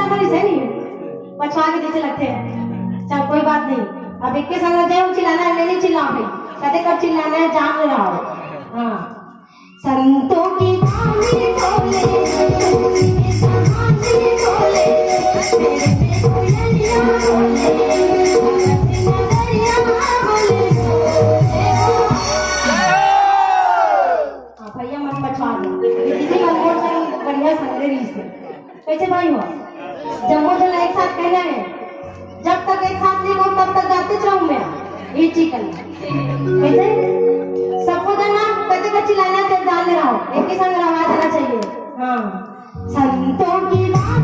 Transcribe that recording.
तो इसे नहीं पछवा के नीचे लगते हैं। चल कोई बात नहीं, अब एक के संग जाए चिल्लाना है, मैं नहीं चिल्लाऊं भाई, कहते कब चिल्लाना है जान रहा हो। हाँ संतों की बानी बोले समाधि बोले तेरे कोयलिया बोले नगरिया बोले। हाँ भैया मन पछवा दे दीदी का मोर संग बढ़िया संगरी से कैसे भाई हो। जम्मू चला एक साथ कहना है, जब तक एक साथ नहीं हो तब तक गाते रहूं मैं ये चिकन कैसे सबको देना कहते कच्ची लाना ते डाल रहा हूं एक ही संग आवाज आना चाहिए। हाँ संतों की बात